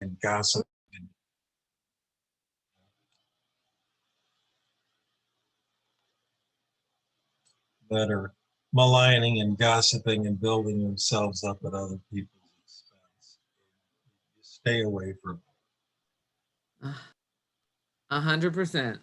and gossip that are maligning and gossiping and building themselves up at other people's expense. You stay away from it. 100%.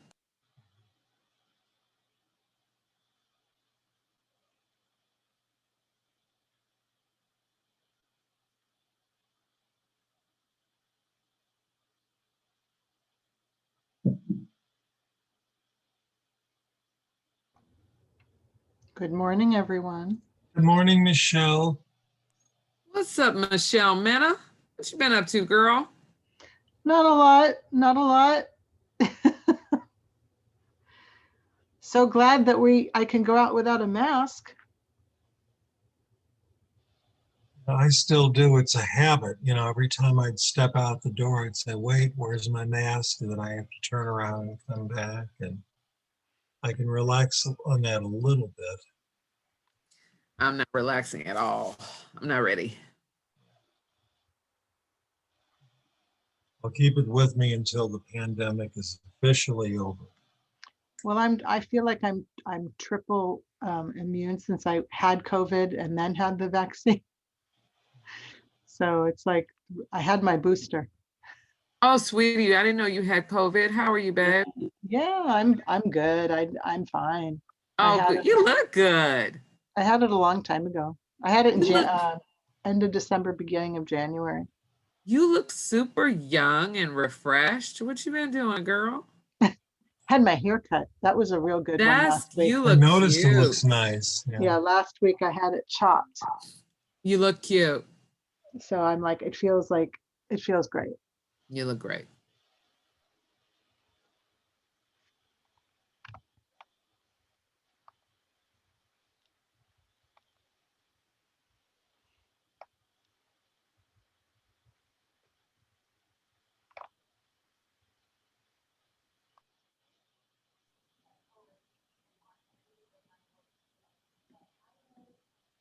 Good morning, everyone. Good morning, Michelle. What's up, Michelle Mena? What you been up to, girl? Not a lot, not a lot. So glad that I can go out without a mask. I still do. It's a habit. You know, every time I'd step out the door, I'd say, wait, where's my mask? And then I have to turn around and come back. And I can relax on that a little bit. I'm not relaxing at all. I'm not ready. I'll keep it with me until the pandemic is officially over. Well, I feel like I'm triple immune since I had COVID and then had the vaccine. So it's like I had my booster. Oh, sweetie, I didn't know you had COVID. How are you, babe? Yeah, I'm good. I'm fine. Oh, good. You look good. I had it a long time ago. I had it in You look- end of December, beginning of January. You look super young and refreshed. What you been doing, girl? Had my hair cut. That was a real good one last week. You I look noticed cute. it looks nice. Yeah, last week I had it chopped. You look cute. So I'm like, it feels great. You look great.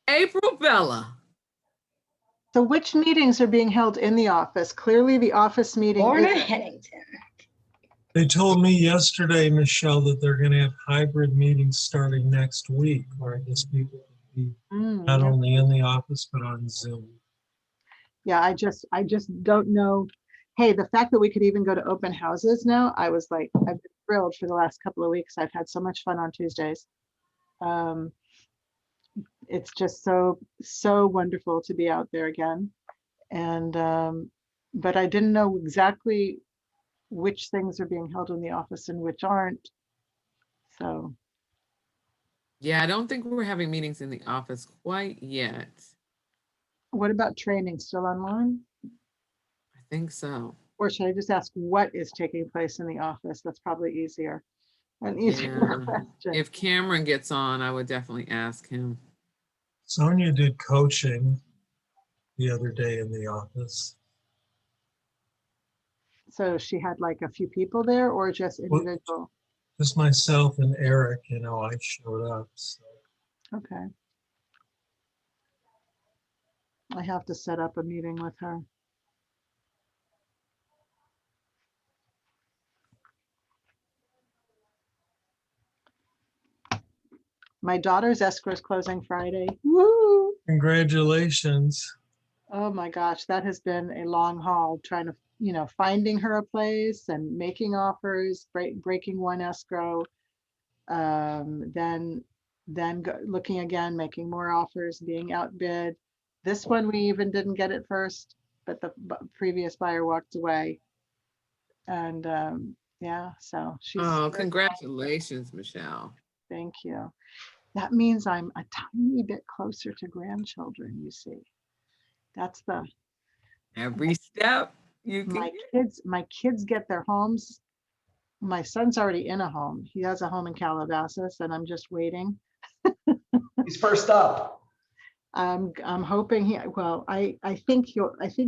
April Bella. So which meetings are being held in the office? Clearly the office meeting Lorna is Hennington. They told me yesterday, Michelle, that they're going to have hybrid meetings starting next week, where I guess people will be not only in the office, but on Zoom. Yeah, I just don't know. Hey, the fact that we could even go to open houses now, I was like, I've been thrilled for the last couple of weeks. I've had so much fun on Tuesdays. It's just so wonderful to be out there again. And but I didn't know exactly which things are being held in the office and which aren't. So Yeah, I don't think we're having meetings in the office quite yet. what about training? Still online? I think so. Or should I just ask what is taking place in the office? That's probably easier. An easier question. If Cameron gets on, I would definitely ask him. Sonia did coaching the other day in the office. So she had like a few people there or just individual? Just myself and Eric, you know, I showed up. So. Okay. I have to set up a meeting with her. My daughter's escrow is closing Friday. Woo! Congratulations. Oh my gosh, that has been a long haul trying to, you know, finding her a place and making offers, breaking one escrow, then looking again, making more offers, being outbid. This one we even didn't get it first, but the previous buyer walked away. And yeah, so she's. Oh, congratulations, Michelle. Thank you. That means I'm a tiny bit closer to grandchildren, you see. That's the every step you can my kids get their homes. My son's already in a home. He has a home in Calabasas and I'm just waiting. He's first up. I'm hoping I think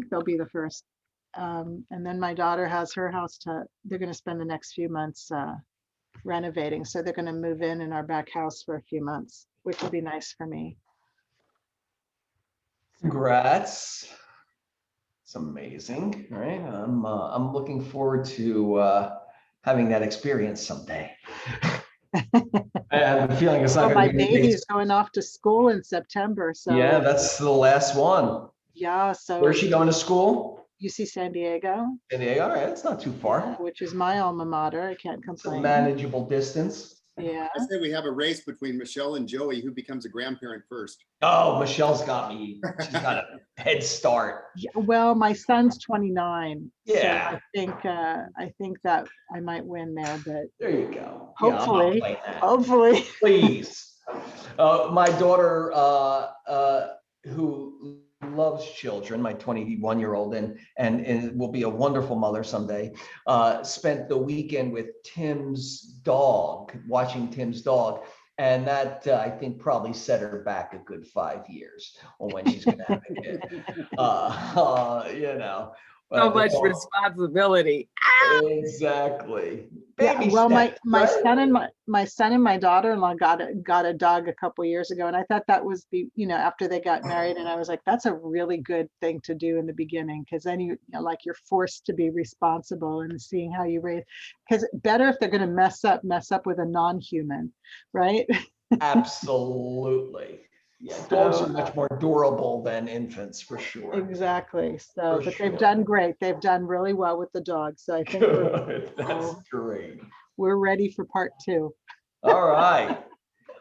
they'll be the first. And then my daughter has her house they're going to spend the next few months renovating. So they're going to move in our back house for a few months, which will be nice for me. Congrats. It's amazing, right? I'm looking forward to having that experience someday. I have a feeling it's not Oh, going my to be anything. baby's going off to school in September, so Yeah, that's the last one. yeah, so Where's she going to school? UC San Diego, San Diego. All right, that's not too far. which is my alma mater. I can't It's a complain. manageable distance. Yeah. I say we have a race between Michelle and Joey, who becomes a grandparent first. Oh, Michelle's got me. She's got a head start. Yeah, well, my son's 29. Yeah. So I think that I might win there, but There you go. Yeah, I'm not hopefully, playing that. hopefully. Please. My daughter, who loves children, my 21-year-old, and will be a wonderful mother someday, spent the weekend with Tim's dog, watching Tim's dog. And that, I think, probably set her back a good 5 years on when she's going to have a kid. You know. So the much dog- responsibility. Exactly. Yeah, Baby well, my steps, my right? son and my daughter-in-law got a dog a couple years ago, and I thought that was after they got married, and I was like, that's a really good thing to do in the beginning, because then like you're forced to be responsible and seeing how you raise, because better if they're going to mess up with a non-human, right? Absolutely. Yeah, dogs So, are much more durable than infants, for sure. exactly. So, For but sure. they've done great. They've done really well with the dog. So I think Good. That's great. we're ready for part 2. All right.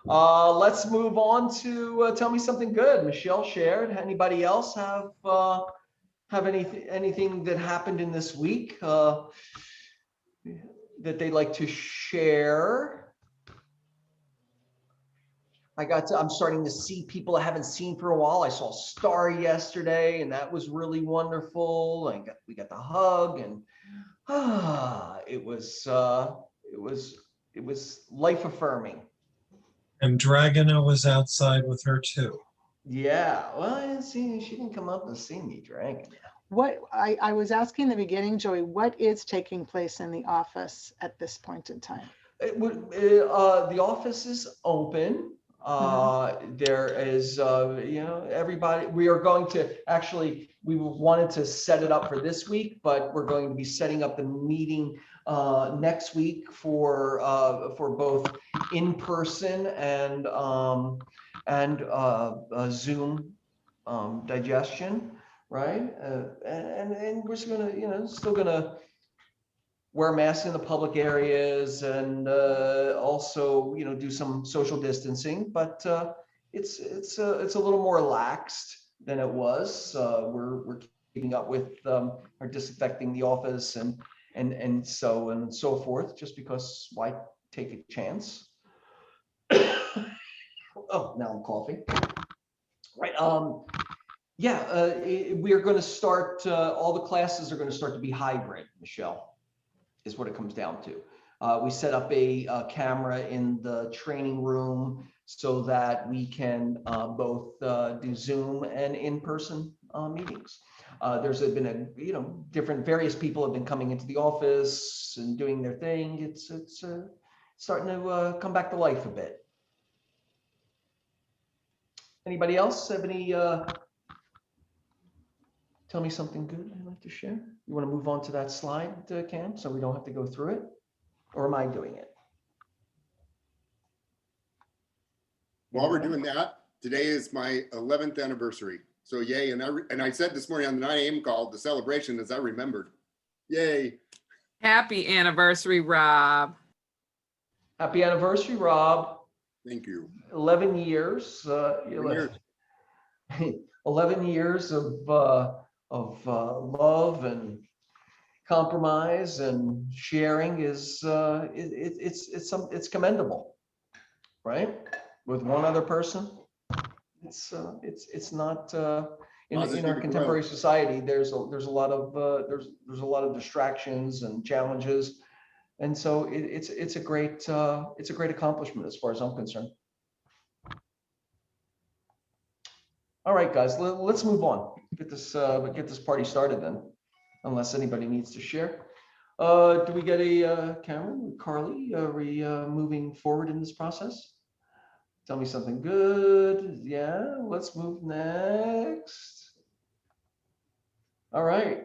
Let's move on to tell me something good. Michelle shared. Anybody else have anything that happened in this week that they'd like to share? I'm starting to see people I haven't seen for a while. I saw Star yesterday, and that was really wonderful. And we got the hug, and it was life affirming. And Dragona was outside with her too. Yeah, well, I didn't see. She didn't come up and see me, Dragon. What I was asking in the beginning, Joey, what is taking place in the office at this point in time? The office is open. There is, everybody, we are going to we wanted to set it up for this week, but we're going to be setting up the meeting next week for both in person and Zoom digestion, right? And we're just gonna, still gonna wear masks in the public areas and also, do some social distancing, but it's a little more relaxed than it was. We're keeping up with our disinfecting the office and so forth, just because why take a chance? Oh, now I'm coughing. Right. Yeah, we are going to start. All the classes are going to start to be hybrid, Michelle, is what it comes down to. We set up a camera in the training room so that we can both do Zoom and in-person meetings. There's been various people have been coming into the office and doing their thing. It's starting to come back to life a bit. Anybody else have any? Tell me something good I'd like to share. You want to move on to that slide, Cam, so we don't have to go through it? Or am I doing it? While we're doing that, today is my 11th anniversary. So yay. And I said this morning on the 9 a.m. call, the celebration, as I remembered. Yay. Happy anniversary, Rob. Happy anniversary, Rob. Thank you. 11 years. 11 years of love and compromise and sharing is it's commendable, right? With one other person, it's not in our contemporary society. There's a lot of distractions and challenges, and so it's a great accomplishment as far as I'm concerned. All right, guys, let's move on. Get this party started then, unless anybody needs to share. Do we get a Cameron, Carly? Are we moving forward in this process? Tell me something good. Yeah, let's move next. All right,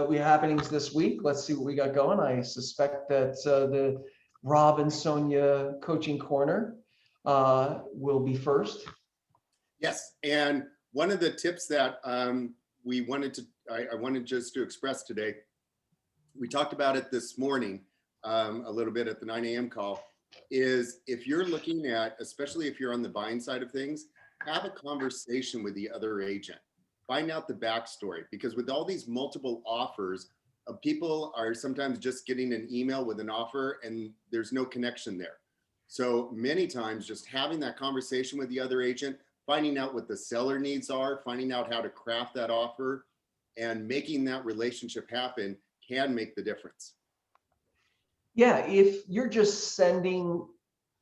we have happenings this week. Let's see what we got going. I suspect that the Rob and Sonia coaching corner will be first. Yes, and one of the tips that I wanted just to express today, we talked about it this morning a little bit at the 9 a.m. call, is if you're looking at, especially if you're on the buying side of things, have a conversation with the other agent. Find out the backstory, because with all these multiple offers, people are sometimes just getting an email with an offer and there's no connection there. So many times just having that conversation with the other agent, finding out what the seller needs are, finding out how to craft that offer, and making that relationship happen can make the difference. Yeah, if you're just sending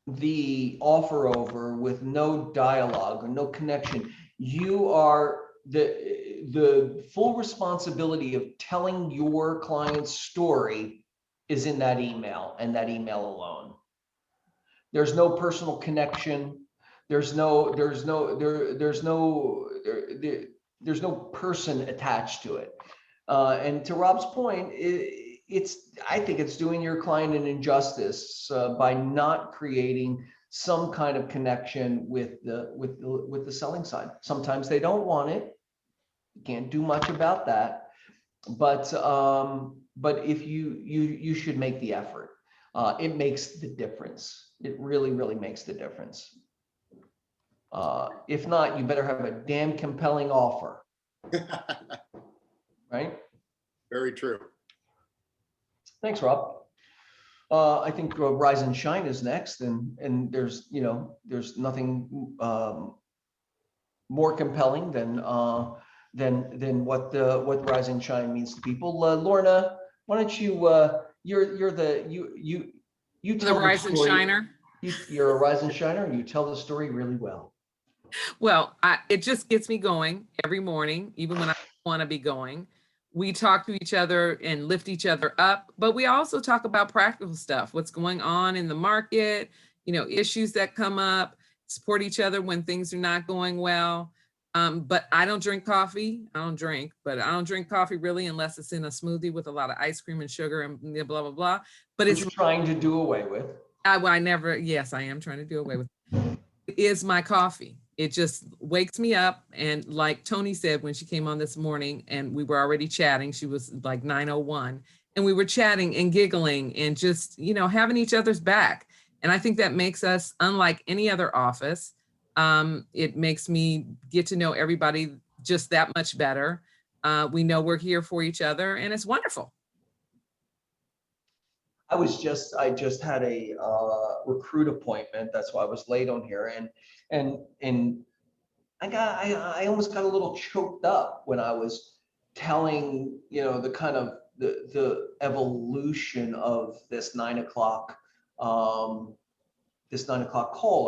the offer over with no dialogue or no connection, you are the full responsibility of telling your client's story is in that email and that email alone. There's no personal connection. There's no person attached to it. And to Rob's point, I think it's doing your client an injustice by not creating some kind of connection with the selling side. Sometimes they don't want it. You can't do much about that. But if you should make the effort. It makes the difference. It really, really makes the difference. If not, you better have a damn compelling offer. Right? Very true. Thanks, Rob. I think Rise and Shine is next, and there's nothing more compelling than what Rise and Shine means to people. Lorna, why don't you you tell The Rise and story. Shiner. You're a Rise and Shiner, and you tell the story really well. Well, it just gets me going every morning, even when I want to be going. We talk to each other and lift each other up, but we also talk about practical stuff, what's going on in the market, issues that come up, support each other when things are not going well. But I don't drink coffee. I don't drink coffee really unless it's in a smoothie with a lot of ice cream and sugar and blah, blah, blah. But Which you're trying to do away with. Yes, I am trying to do away with it. It is my coffee. It just wakes me up. And like Tony said, when she came on this morning and we were already chatting, she was like 9:01, and we were chatting and giggling and just, having each other's back. And I think that makes us unlike any other office. It makes me get to know everybody just that much better. We know we're here for each other, and it's wonderful. I just had a recruit appointment. That's why I was late on here, and I almost got a little choked up when I was telling the kind of the evolution of this 9 o'clock call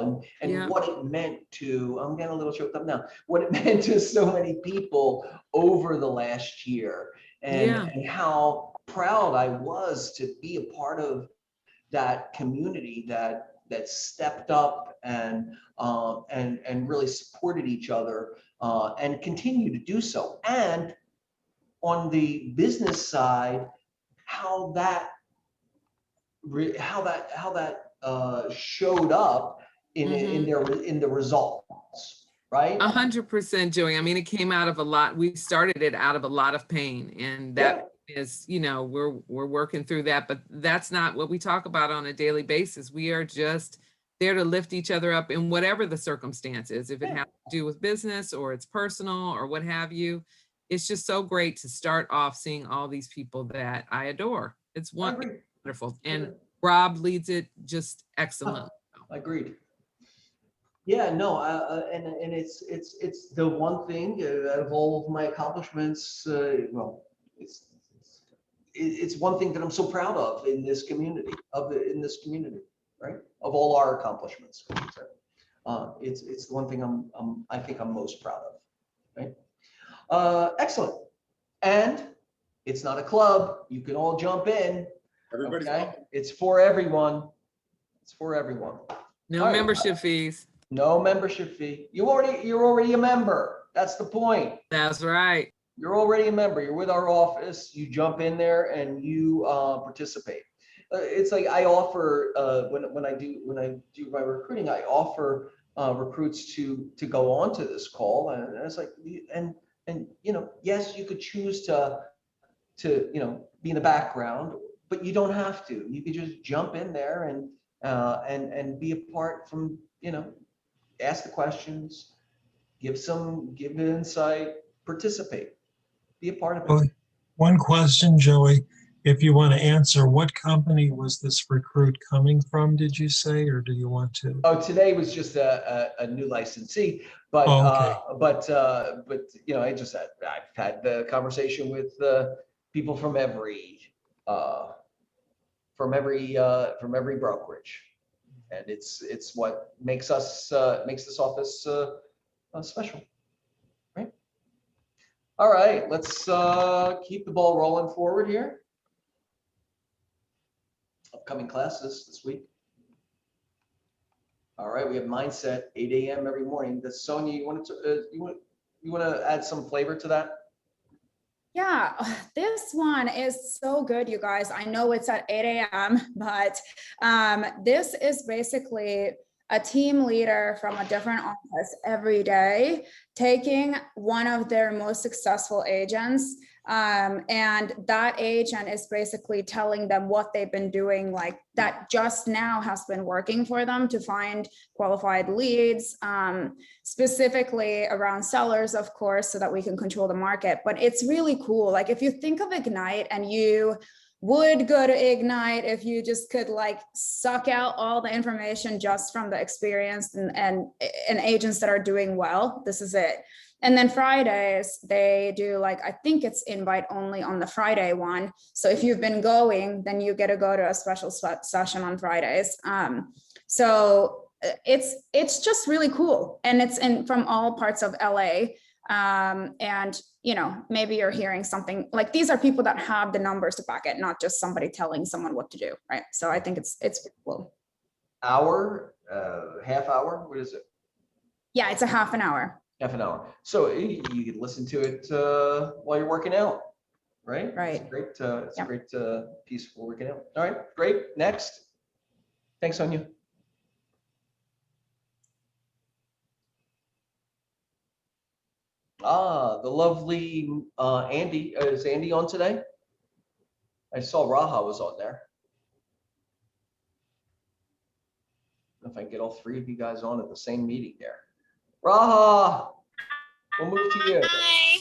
and Yeah. what it meant to. I'm getting a little choked up now. What it meant to so many people over the last year, and how proud I was to be a part of that community that stepped up and really supported each other and continue to do so. And on the business side, how that showed up in the results, right? 100%, Joey. I mean, it came out of a lot. We started it out of a lot of pain, and that is, we're working through that, but that's not what we talk about on a daily basis. We are just there to lift each other up in whatever the circumstances, if it has to do with business or it's personal or what have you. It's just so great to start off seeing all these people that I adore. It's wonderful. And Rob leads it just excellent. Agreed. Yeah, no, and it's the one thing out of all of my accomplishments. It's one thing that I'm so proud of in this community, right? Of all our accomplishments, it's the one thing I think I'm most proud of, right? Excellent. And it's not a club. You can all jump in. Everybody's welcome. It's for everyone. It's for everyone. No membership fees. No membership fee. You're already a member. That's the point. That's right. You're already a member. You're with our office. You jump in there and you participate. It's like I offer when I do my recruiting, I offer recruits to go on to this call, and it's like and yes, you could choose to be in the background, but you don't have to. You could just jump in there and be a part from ask the questions, give insight, participate, be a part of Oh, it. one question, Joey, if you want to answer, what company was this recruit coming from, did you say, or do you want to? Oh, today was just a new licensee, but Oh, okay. I've had the conversation with people from every brokerage, and it's what makes this office special, right? All right, let's keep the ball rolling forward here. Upcoming classes this week. All right, we have mindset 8 a.m. every morning. That's Sonia. You want to add some flavor to that? Yeah, this one is so good, you guys. I know it's at 8 a.m., but this is basically a team leader from a different office every day, taking one of their most successful agents. And that agent is basically telling them what they've been doing, like that just now has been working for them to find qualified leads, specifically around sellers, of course, so that we can control the market. But it's really cool. Like if you think of Ignite and you would go to Ignite if you just could like suck out all the information just from the experience and agents that are doing well, this is it. And then Fridays, they do like, I think it's invite only on the Friday one. So if you've been going, then you get to go to a special session on Fridays. So it's just really cool. And it's from all parts of LA. And maybe you're hearing something like these are people that have the numbers to back it, not just somebody telling someone what to do, right? So I think it's cool. Hour, half hour, what is it? Yeah, it's a half an hour. Half an hour. So you can listen to it while you're working out, right? Right. It's a great piece for working out. All right, great. Next. Thanks, Sonia. The lovely Andy. Is Andy on today? I saw Raha was on there. If I can get all three of you guys on at the same meeting there. Raha, we'll move to you. Hi,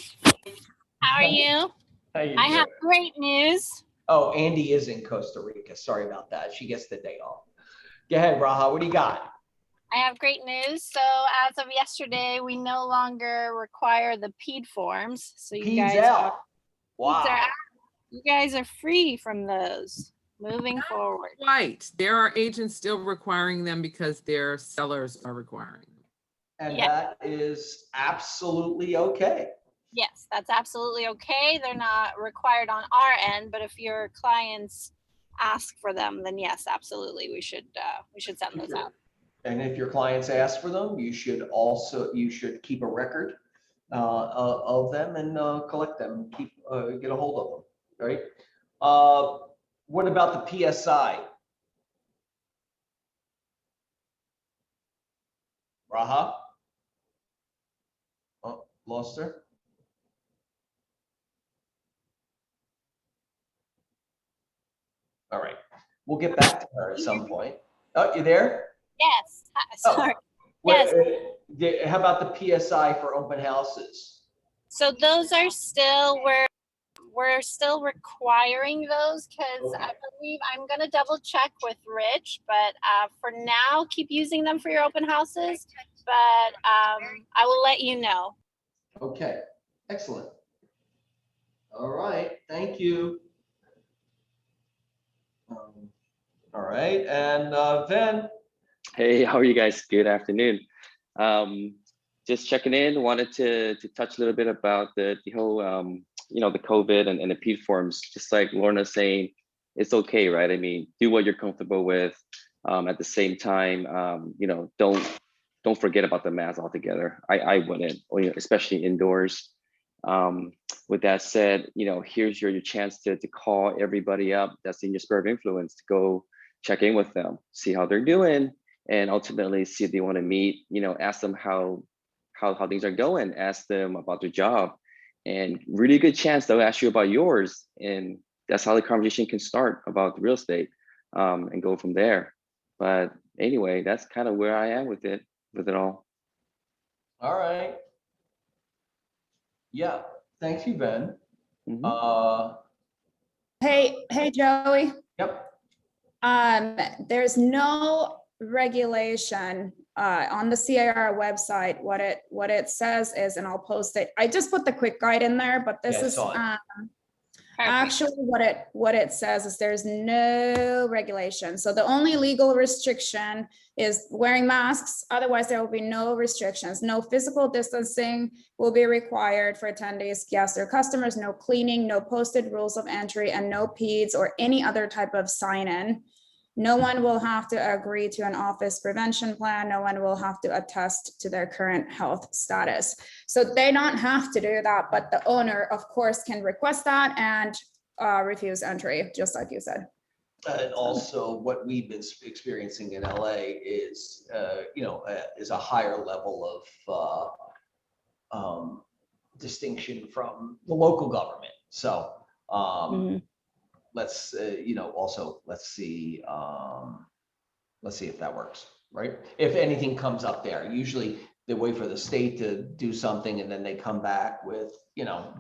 how are you? How you I doing? have great news. Oh, Andy is in Costa Rica. Sorry about that. She gets the day off. Go ahead, Raha. What do you got? I have great news. So as of yesterday, we no longer require the PED forms. So you Peds guys out. Peds Wow. are out. You guys are free from those moving forward. Right. There are agents still requiring them because their sellers are requiring them. And Yeah. that is absolutely okay. Yes, that's absolutely okay. They're not required on our end, but if your clients ask for them, then yes, absolutely, we should send those out. And if your clients ask for them, you should keep a record of them and collect them, get a hold of them, right? What about the PSI? Raha? Oh, lost her. All right, we'll get back to her at some point. Oh, you there? Yes, sorry. Oh. Yes. How about the PSI for open houses? So those are still, we're still requiring those because Okay. I believe I'm going to double check with Rich, but for now, keep using them for your open houses. But I will let you know. Okay, excellent. All right, thank you. All right, and then. Hey, how are you guys? Good afternoon. Just checking in. Wanted to touch a little bit about the whole the COVID and the PED forms. Just like Lorna's saying, it's okay, right? I mean, do what you're comfortable with. At the same time, don't forget about the mask altogether. I wouldn't, especially indoors. With that said, here's your chance to call everybody up that's in your sphere of influence, to go check in with them, see how they're doing, and ultimately see if they want to meet. Ask them how things are going, ask them about their job, and really good chance they'll ask you about yours, and that's how the conversation can start about real estate, and go from there. But anyway, that's kind of where I am with it all. All right. Yeah, thank you, Ben. Mhm. Hey, Joey. Yep. There's no regulation on the CIR website. What it says is, and I'll post it. I just put the quick guide in there, but this Yeah, I is saw it. Perfect. actually what it says is there's no regulation. So the only legal restriction is wearing masks. Otherwise, there will be no restrictions. No physical distancing will be required for attendees, guests, or customers. No cleaning, no posted rules of entry, and no peds or any other type of sign-in. No one will have to agree to an office prevention plan. No one will have to attest to their current health status. So they don't have to do that, but the owner, of course, can request that and refuse entry, just like you said. And also what we've been experiencing in LA is, is a higher level of distinction from the local government. So let's, also let's see if that works, right? If anything comes up there, usually they wait for the state to do something and then they come back with,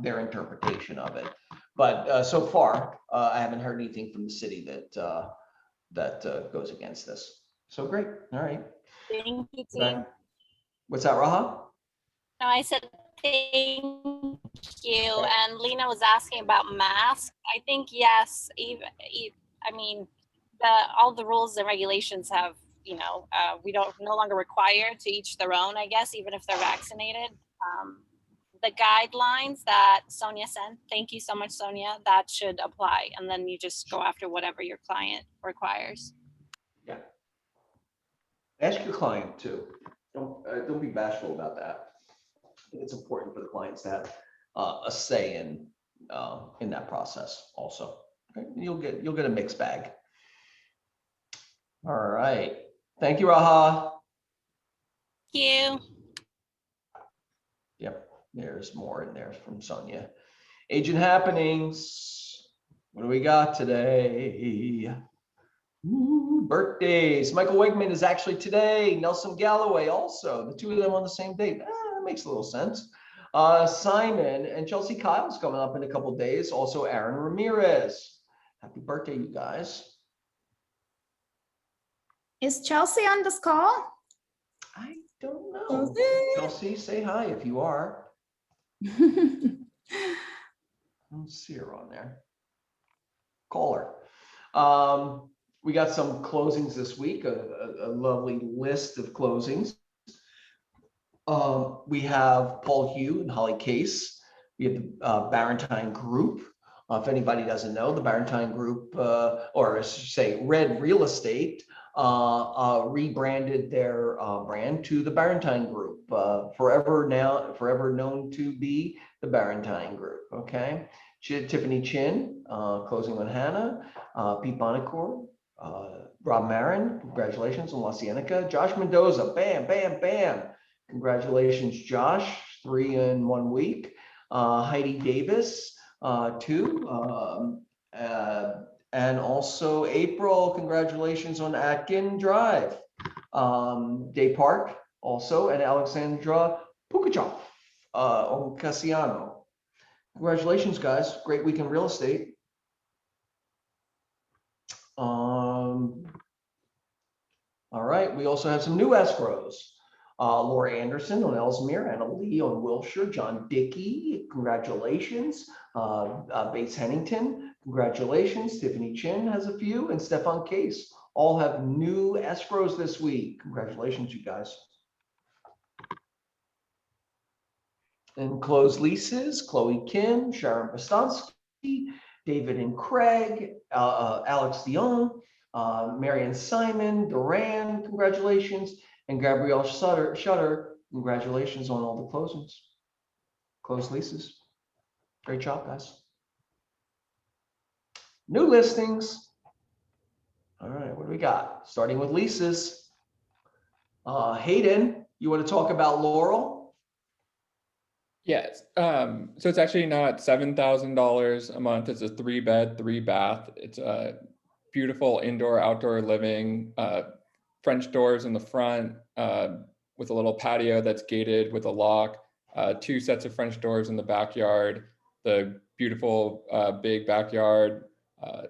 their interpretation of it. But so far, I haven't heard anything from the city that goes against this. So great. All right. Thank you, Okay. team. What's that, Raha? No, I said thank you. And Lena was asking about masks. I think yes. I mean, all the rules and regulations have, we don't no longer require to each their own, I guess, even if they're vaccinated. The guidelines that Sonia sent, thank you so much, Sonia, that should apply. And then you just go after whatever your client requires. Yeah. Ask your client too. Don't be bashful about that. I think it's important for the clients to have a say in that process also. Okay? You'll get a mixed bag. All right. Thank you, Raha. Thank you. Yep. There's more in there from Sonia. Agent happenings. What do we got today? Ooh, birthdays. Michael Wegman is actually today. Nelson Galloway also. The two of them on the same date. That makes a little sense. Simon and Chelsea Kyle's coming up in a couple days. Also Aaron Ramirez. Happy birthday, you guys. Is Chelsea on this call? I don't know. Chelsea, say hi if you are. I don't see her on there. Call her. We got some closings this week, a lovely list of closings. We have Paul Hugh and Holly Case. We have the Barentine Group. If anybody doesn't know, the Barentine Group, or I should say Red Real Estate, rebranded their brand to the Barentine Group, forever known to be the Barentine Group. Okay, Tiffany Chin, closing on Hannah, Pete Bonacore, Rob Marin, congratulations on La Cienega. Josh Mendoza, bam, bam, bam. Congratulations, Josh, 3 in 1 week. Heidi Davis, 2. And also April, congratulations on Atkin Drive. Day Park also, and Alexandra Pukachoff on Casiano. Congratulations, guys. Great week in real estate. All right, we also have some new escrows. Laura Anderson on Ellesmere, Anna Lee on Wilshire, John Dickey, congratulations. Bates Hennington, congratulations. Tiffany Chin has a few, and Stefan Case all have new escrows this week. Congratulations, you guys. And closed leases, Chloe Kim, Sharon Bostonsky, David and Craig, Alex Dion, Marion Simon, Duran, congratulations, and Gabrielle Shutter, congratulations on all the closings, closed leases. Great job, guys. New listings. All right, what do we got? Starting with leases. Hayden, you want to talk about Laurel? Yes. So it's actually not $7,000 a month. It's a 3-bed, 3-bath. It's a beautiful indoor, outdoor living, French doors in the front, with a little patio that's gated with a lock, 2 sets of French doors in the backyard, the beautiful big backyard, a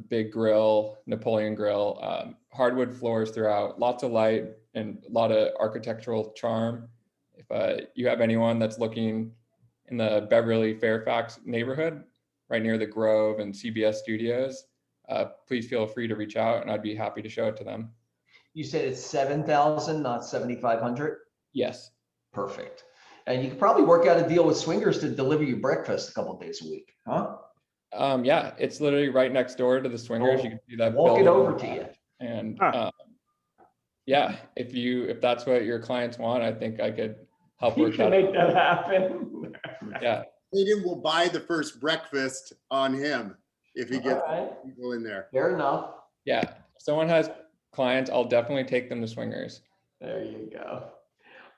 big grill, Napoleon grill, hardwood floors throughout, lots of light and a lot of architectural charm. If you have anyone that's looking in the Beverly Fairfax neighborhood, right near the Grove and CBS Studios, please feel free to reach out and I'd be happy to show it to them. You said it's 7,000, not 7,500? Yes. Perfect. And you could probably work out a deal with Swingers to deliver you breakfast a couple of days a week, huh? Yeah, it's literally right next door to the Swingers. You can see that Walk it building over to you. And yeah, if that's what your clients want, I think I could help You work can that make out. that happen. Yeah. Hayden will buy the first breakfast on him if he gets All right. people in there. Fair enough. Yeah. If someone has clients, I'll definitely take them to Swingers. There you go.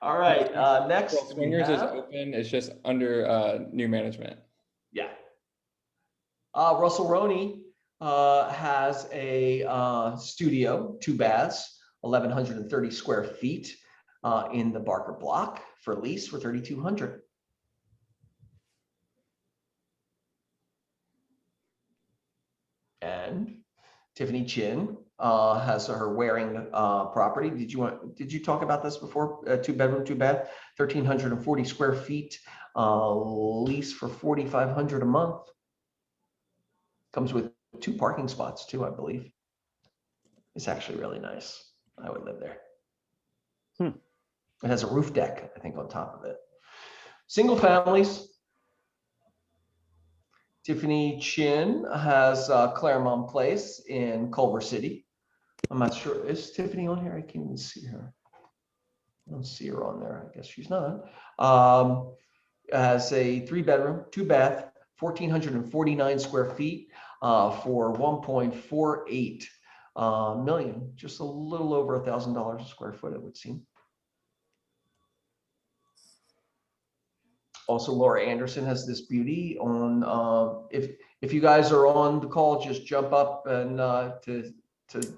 All right, next. Well, we Swingers is have- open. It's just under new management. Yeah. Russell Roney has a studio, 2 baths, 1,130 square feet in the Barker block for lease for $3,200. And Tiffany Chin has her Waring property. Did you talk about this before? 2-bedroom, 2-bath, 1,340 square feet, lease for $4,500 a month. Comes with 2 parking spots too, I believe. It's actually really nice. I would live there. It has a roof deck, I think, on top of it. Single families. Tiffany Chin has Claremont Place in Culver City. I'm not sure. Is Tiffany on here? I can't even see her. I don't see her on there. I guess she's not. Has a 3-bedroom, 2-bath, 1,449 square feet for 1.48 million. Just a little over $1,000 a square foot, it would seem. Also, Laura Anderson has this beauty on, if you guys are on the call, just jump up and to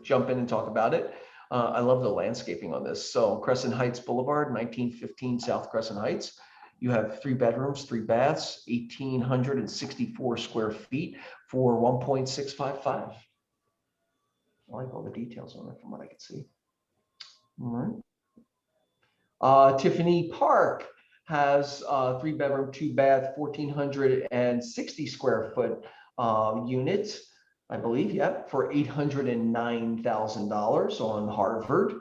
jump in and talk about it. I love the landscaping on this. So Crescent Heights Boulevard, 1915 South Crescent Heights. You have 3 bedrooms, 3 baths, 1,864 square feet for 1.655. I like all the details on it from what I can see. All right. Tiffany Park has 3-bedroom, 2-bath, 1,460 square foot units, I believe, yeah, for $809,000 on Harvard.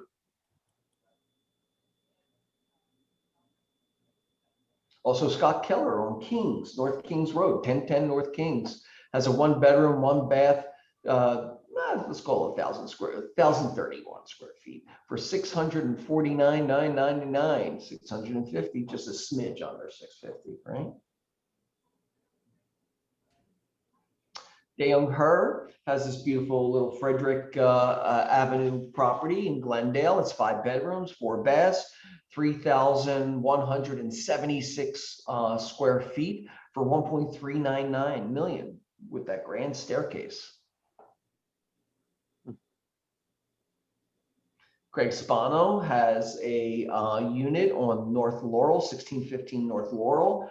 Also, Scott Keller on Kings, North Kings Road, 1010 North Kings, has a 1-bedroom, 1-bath, let's call it 1,031 square feet for $649,999, 650, just a smidge under 650, right? Dayoung Her has this beautiful little Frederick Avenue property in Glendale. It's 5 bedrooms, 4 baths, 3,176 square feet for 1.399 million with that grand staircase. Craig Spano has a unit on North Laurel, 1615 North Laurel,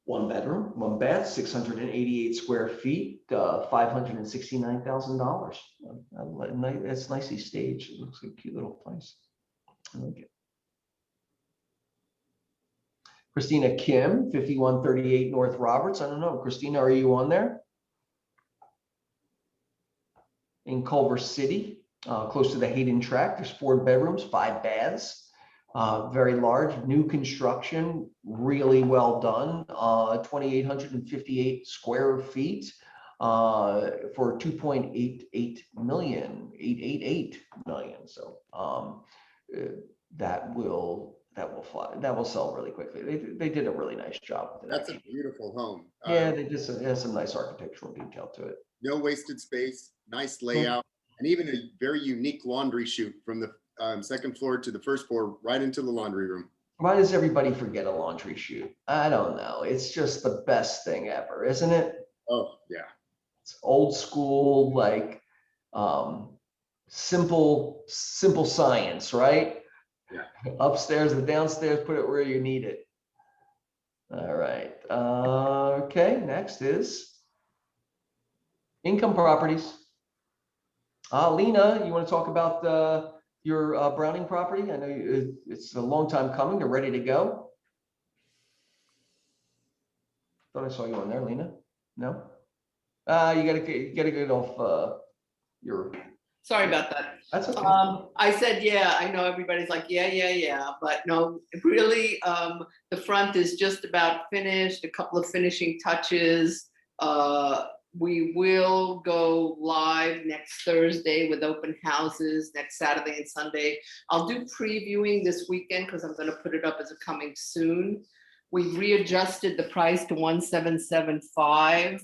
1-bedroom, 1-bath, 688 square feet, $569,000. It's nicely staged. It looks like a cute little place. I like it. Christina Kim, 5138 North Roberts. I don't know, Christina, are you on there? In Culver City, close to the Hayden track. There's 4 bedrooms, 5 baths. Very large, new construction, really well done. 2,858 square feet for 2.88 million, 888 million. So that will fly. That will sell really quickly. They did a really nice job with it. That's a actually. beautiful home. Yeah, they just has some nice architectural detail to it. No wasted space, nice layout, and even a very unique laundry chute from the second floor to the first floor, right into the laundry room. Why does everybody forget a laundry chute? I don't know. It's just the best thing ever, isn't it? Oh, yeah. It's old school, like simple science, right? Yeah. Upstairs and downstairs, put it where you need it. All right. Okay, next is income properties. Lena, you want to talk about your Browning property? I know it's a long time coming. They're ready to go. Thought I saw you on there, Lena. No? You gotta get off your. Sorry about that. That's okay. I said, yeah, I know everybody's like, yeah, but no, really, the front is just about finished, a couple of finishing touches. We will go live next Thursday with open houses, next Saturday and Sunday. I'll do previewing this weekend because I'm going to put it up as a coming soon. We've readjusted the price to 1,775.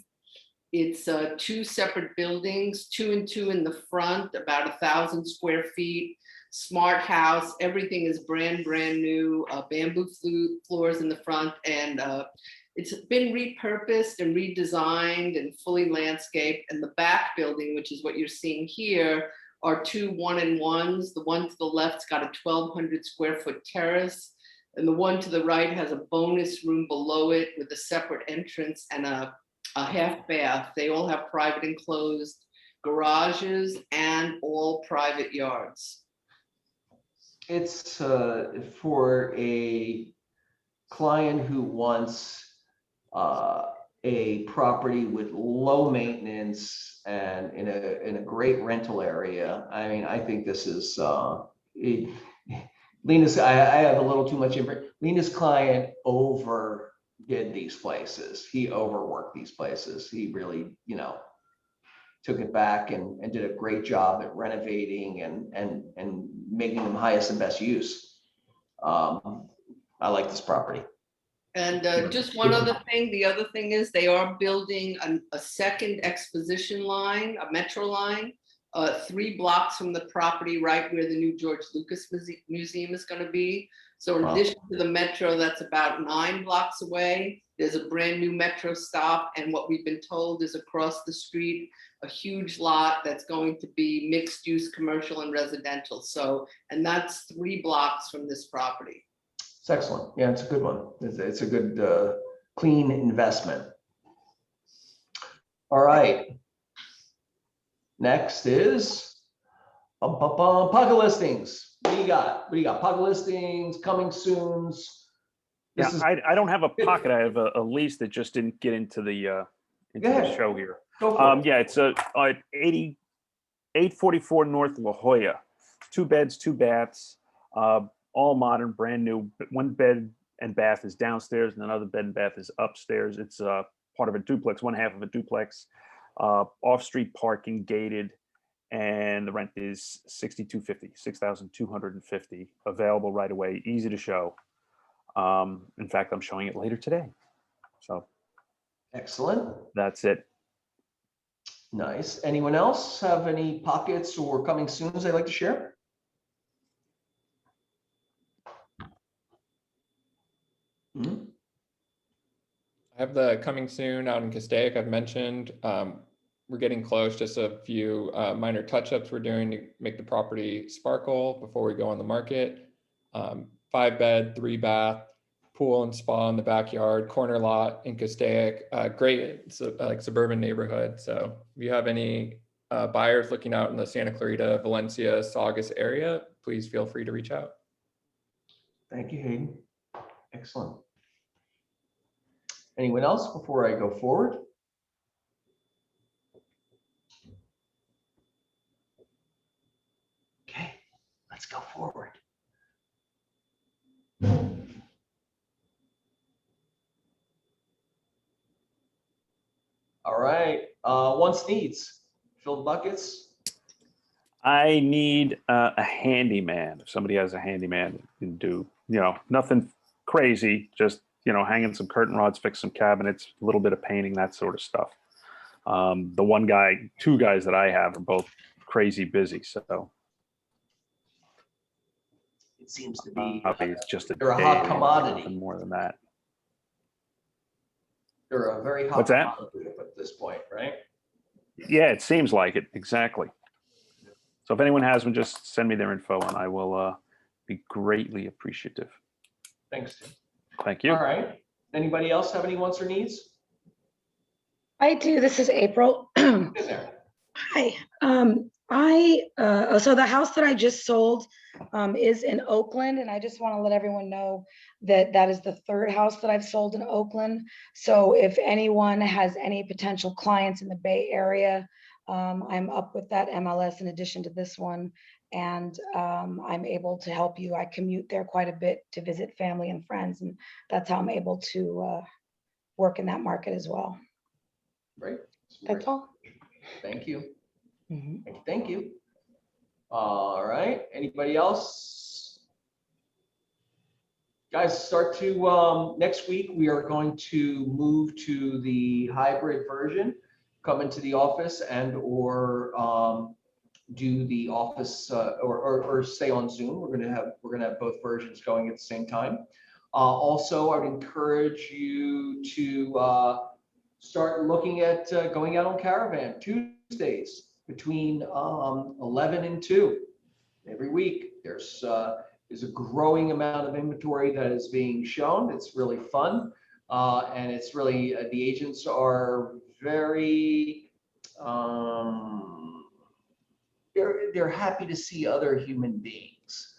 It's 2 separate buildings, 2 and 2 in the front, about 1,000 square feet, smart house. Everything is brand new, bamboo floors in the front, and it's been repurposed and redesigned and fully landscaped. And the back building, which is what you're seeing here, are 2 1-and-1s. The one to the left's got a 1,200 square foot terrace, and the one to the right has a bonus room below it with a separate entrance and a half bath. They all have private enclosed garages and all private yards. It's for a client who wants a property with low maintenance and in a great rental area. I mean, I think this is Lena's. I have a little too much information. Lena's client overdid these places. He overworked these places. He really, took it back and did a great job at renovating and making them highest and best use. I like this property. And just one other thing, the other thing is they are building a second exposition line, a metro line, 3 blocks from the property, right where the new George Lucas Museum is going to be. So in addition to the metro, that's about 9 blocks away. There's a brand new metro stop. And what we've been told is across the street, a huge lot that's going to be mixed use commercial and residential. So, and that's 3 blocks from this property. It's excellent. Yeah, it's a good one. It's a good, clean investment. All right. Next is pocket listings. What do you got? Pocket listings, coming soons. Yeah, I don't have a pocket. I have a lease that just didn't get into the show here. Go for it. Yeah, it's at 844 North La Jolla. 2 beds, 2 baths, all modern, brand new. 1 bed and bath is downstairs, and another bed and bath is upstairs. It's part of a duplex, 1/2 of a duplex. Off-street parking, gated, and the rent is $6,250, available right away, easy to show. In fact, I'm showing it later today. So excellent. That's it. Nice. Anyone else have any pockets or coming soons they'd like to share? I have the coming soon out in Castaic I've mentioned. We're getting close, just a few minor touch-ups we're doing to make the property sparkle before we go on the market. 5-bed, 3-bath, pool and spa in the backyard, corner lot in Castaic. Great, like suburban neighborhood. So if you have any buyers looking out in the Santa Clarita, Valencia, Saugus area, please feel free to reach out. Thank you, Hayden. Excellent. Anyone else before I go forward? Okay, let's go forward. All right, wants needs, filled buckets. I need a handyman. If somebody has a handyman that can do, nothing crazy, just, hanging some curtain rods, fix some cabinets, a little bit of painting, that sort of stuff. The two guys that I have are both crazy busy. So It seems to be, it's just a they're a day, hot commodity. nothing more than that. They're a very hot What's that? commodity at this point, right? Yeah, it seems like it. Exactly. So if anyone has one, just send me their info and I will be greatly appreciative. Thanks, Tim. Thank you. All right. Anybody else have any wants or needs? I do. This is April. Hey there. Hi. So the house that I just sold is in Oakland, and I just want to let everyone know that that is the third house that I've sold in Oakland. So if anyone has any potential clients in the Bay Area, I'm up with that MLS in addition to this one, and I'm able to help you. I commute there quite a bit to visit family and friends, and that's how I'm able to work in that market as well. Great. That's all. Thank you. Mhm. Thank you. All right. Anybody else? Guys, start to next week, we are going to move to the hybrid version, come into the office and or do the office or stay on Zoom. We're gonna have both versions going at the same time. Also, I would encourage you to start looking at going out on caravan Tuesdays between 11 and 2 every week. There's a growing amount of inventory that is being shown. It's really fun, and it's really the agents are very they're happy to see other human beings.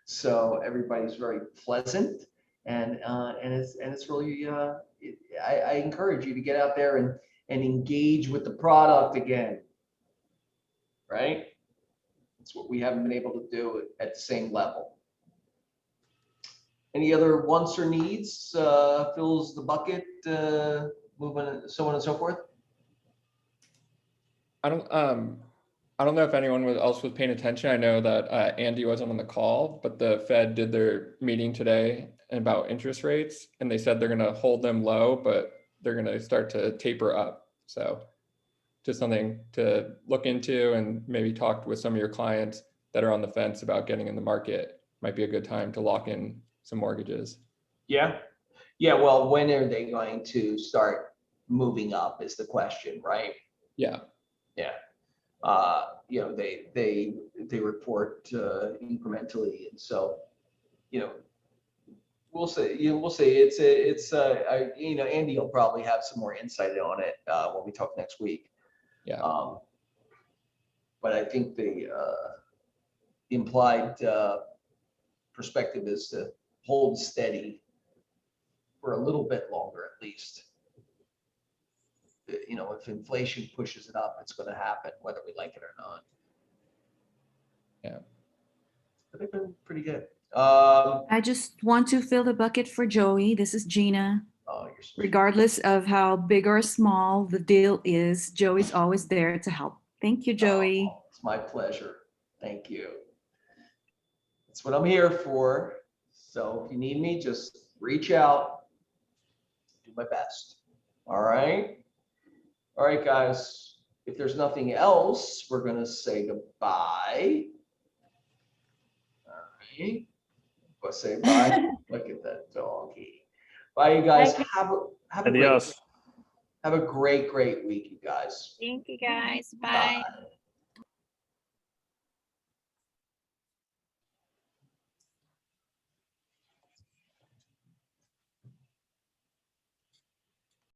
So everybody's very pleasant, and it's really I encourage you to get out there and engage with the product again. Right? It's what we haven't been able to do at the same level. Any other wants or needs? Fills the bucket, movement, so on and so forth. I don't know if anyone else was paying attention. I know that Andy wasn't on the call, but the Fed did their meeting today about interest rates, and they said they're going to hold them low, but they're going to start to taper up. So just something to look into, and maybe talk with some of your clients that are on the fence about getting in the market. Might be a good time to lock in some mortgages. Yeah. Yeah. Well, when are they going to start moving up is the question, right? Yeah. Yeah. They report incrementally, and so we'll see. We'll see. Andy will probably have some more insight on it when we talk next week. Yeah. But I think the implied perspective is to hold steady for a little bit longer, at least. If inflation pushes it up, it's going to happen, whether we like it or not. Yeah. But they've been pretty good. I just want to fill the bucket for Joey. This is Gina. Oh, you're so Regardless of how big or small the deal is, Joey's always there to help. Thank you, Joey. Oh, it's my pleasure. Thank you. That's what I'm here for. So if you need me, just reach out. Do my best. All right. All right, guys. If there's nothing else, we're going to say goodbye. All right. Go say bye. Look at that doggy. Bye, you guys. Have a great Adios. have a great week, you guys. Thank you guys. Bye. Bye.